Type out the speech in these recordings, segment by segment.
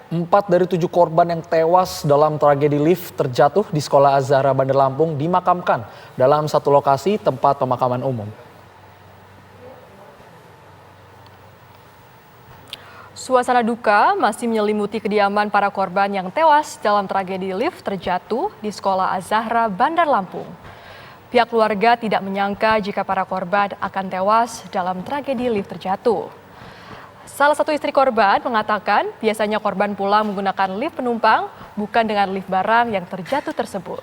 4 dari 7 korban yang tewas dalam tragedi lift terjatuh di Sekolah Az-Zahra Bandar Lampung dimakamkan dalam satu lokasi tempat pemakaman umum. Suasana duka masih menyelimuti kediaman para korban yang tewas dalam tragedi lift terjatuh di Sekolah Az-Zahra Bandar Lampung. Pihak keluarga tidak menyangka jika para korban akan tewas dalam tragedi lift terjatuh. Salah satu istri korban mengatakan biasanya korban pulang menggunakan lift penumpang, bukan dengan lift barang yang terjatuh tersebut.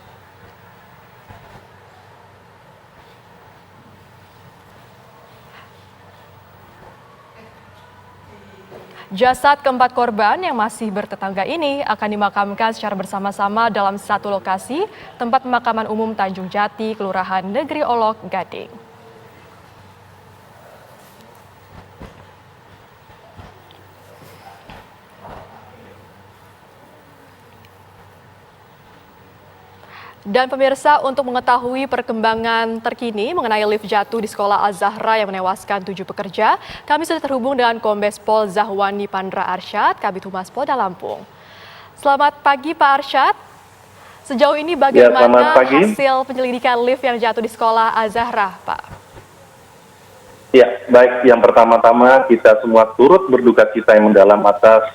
Jasad keempat korban yang masih bertetangga ini akan dimakamkan secara bersama-sama dalam satu lokasi tempat pemakaman umum Tanjung Jati, Kelurahan Negeri Olok, Gading. Dan pemirsa, untuk mengetahui perkembangan terkini mengenai lift jatuh di Sekolah Az-Zahra yang menewaskan 7 pekerja, kami sudah terhubung dengan Kombes Pol Zahwani Pandra Arsyad, Kabid Humas Polda Lampung. Selamat pagi Pak Arsyad. Sejauh ini bagaimana hasil penyelidikan lift yang jatuh di Sekolah Az-Zahra, Pak? Ya, baik. Yang pertama-tama kita semua turut berduka cita yang mendalam atas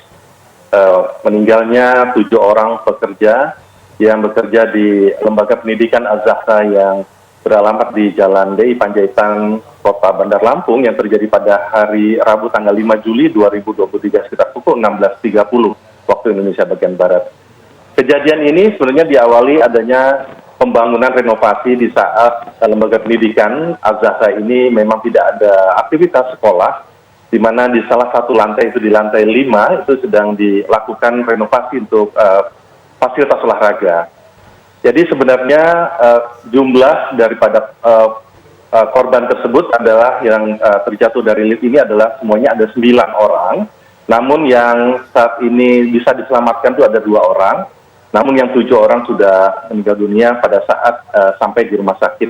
meninggalnya 7 orang pekerja yang bekerja di Lembaga Pendidikan Az-Zahra yang beralamat di Jalan DI Panjaitan, Kota Bandar Lampung yang terjadi pada hari Rabu tanggal 5 Juli 2023 sekitar pukul 16.30 waktu Indonesia bagian Barat. Kejadian ini sebenarnya diawali adanya pembangunan renovasi di saat Lembaga Pendidikan Az-Zahra ini memang tidak ada aktivitas sekolah, di mana di salah satu lantai itu di lantai 5 itu sedang dilakukan renovasi untuk fasilitas olahraga. Jadi sebenarnya jumlah daripada korban tersebut adalah yang terjatuh dari lift ini adalah semuanya ada 9 orang. Namun yang saat ini bisa diselamatkan itu ada 2 orang. Namun yang 7 orang sudah meninggal dunia pada saat sampai di rumah sakit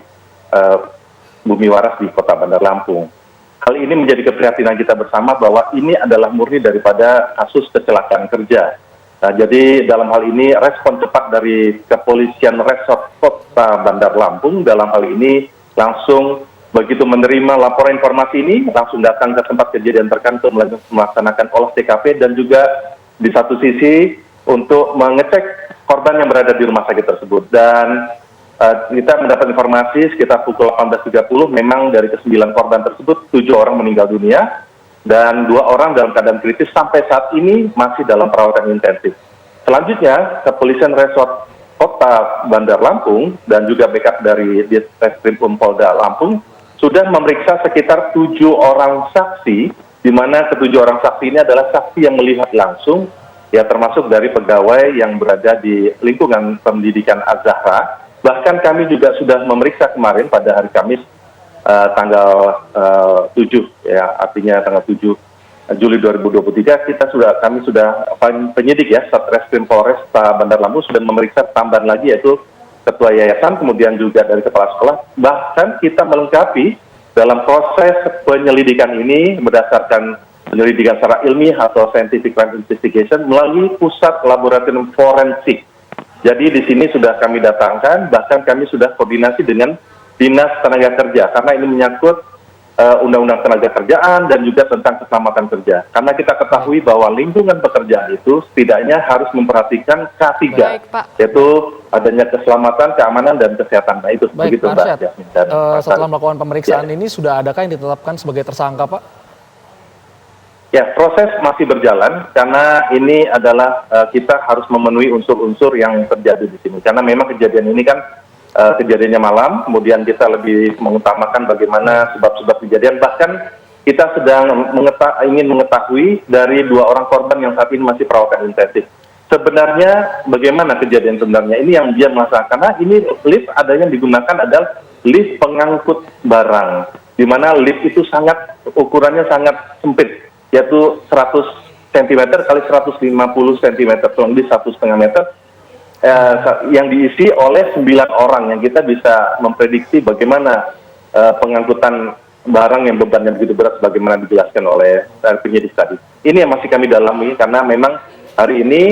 Bumi Waras di Kota Bandar Lampung. Hal ini menjadi keprihatinan kita bersama bahwa ini adalah murni daripada kasus kecelakaan kerja. Nah, jadi dalam hal ini respon cepat dari Kepolisian Resort Kota Bandar Lampung dalam hal ini langsung begitu menerima laporan informasi ini langsung datang ke tempat kejadian perkara untuk melaksanakan olah TKP dan juga di satu sisi untuk mengecek korban yang berada di rumah sakit tersebut. Dan kita mendapat informasi sekitar pukul 18.30 memang dari ke-9 korban tersebut 7 orang meninggal dunia dan 2 orang dalam keadaan kritis sampai saat ini masih dalam perawatan intensif. Selanjutnya, Kepolisian Resort Kota Bandar Lampung dan juga backup dari Ditreskrim Polda Lampung sudah memeriksa sekitar 7 orang saksi, di mana ke-7 orang saksi ini adalah saksi yang melihat langsung, ya termasuk dari pegawai yang berada di lingkungan pendidikan Az-Zahra. Bahkan kami juga sudah memeriksa kemarin pada hari Kamis tanggal 7 ya, artinya tanggal 7 Juli 2023 kami sudah penyidik ya Satreskrim Polres Bandar Lampung sudah memeriksa tambahan lagi yaitu ketua yayasan kemudian juga dari kepala sekolah. Bahkan kita melengkapi dalam proses penyelidikan ini berdasarkan penyelidikan secara ilmiah atau scientific crime investigation melalui pusat laboratorium forensik. Jadi di sini sudah kami datangkan, bahkan kami sudah koordinasi dengan Dinas Tenaga Kerja, karena ini menyangkut Undang-Undang Tenaga Kerjaan dan juga tentang keselamatan kerja. Karena kita ketahui bahwa lingkungan pekerjaan itu setidaknya harus memperhatikan K3, yaitu adanya keselamatan, keamanan, dan kesehatan. Nah itu begitu Mbak. Setelah melakukan pemeriksaan ini, sudah adakah yang ditetapkan sebagai tersangka Pak? Ya, proses masih berjalan karena ini adalah kita harus memenuhi unsur-unsur yang terjadi di sini. Karena memang kejadian ini kan kejadiannya malam, kemudian kita lebih mengutamakan bagaimana sebab-sebab kejadian. Bahkan kita sedang ingin mengetahui dari 2 orang korban yang saat ini masih perawatan intensif. Sebenarnya bagaimana kejadian sebenarnya? Ini yang dia masalah, karena ini lift ada yang digunakan adalah lift pengangkut barang, di mana lift itu ukurannya sangat sempit, yaitu 100 cm kali 150 cm, kurang lebih 1,5 meter. Yang diisi oleh 9 orang yang kita bisa memprediksi bagaimana pengangkutan barang yang bebannya begitu berat sebagaimana dijelaskan oleh penyidik tadi. Ini yang masih kami dalami karena memang hari ini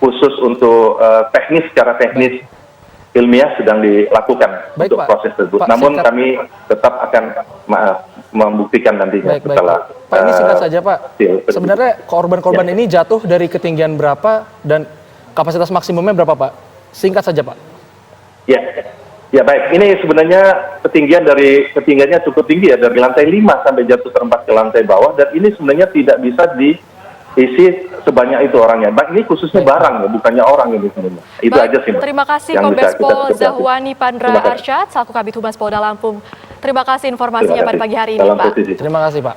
khusus untuk secara teknis ilmiah sedang dilakukan Baik, untuk Pak. proses tersebut. Pak, Namun singkat. kami tetap akan membuktikan nantinya Baik. setelah. Pak, ini singkat saja, Pak. hasil. Sebenarnya korban-korban ini jatuh dari ketinggian berapa dan kapasitas maksimumnya berapa, Pak? Singkat saja, Pak. Ya baik. Ini sebenarnya ketinggiannya cukup tinggi ya, dari lantai 5 sampai jatuh terempat ke lantai bawah, dan ini sebenarnya tidak bisa diisi sebanyak itu orangnya. Ini khususnya barang ya, bukannya orang ini sebenarnya. Itu Baik, aja sih, Mas, terima kasih yang bisa Kombes kita Pol cermati. Zahwani Pandra Terima kasih. Arsyad, selaku Kabid Humas Polda Lampung. Terima kasih informasinya Terima pada kasih. pagi hari ini, Dalam Pak. posisi. Terima kasih, Pak.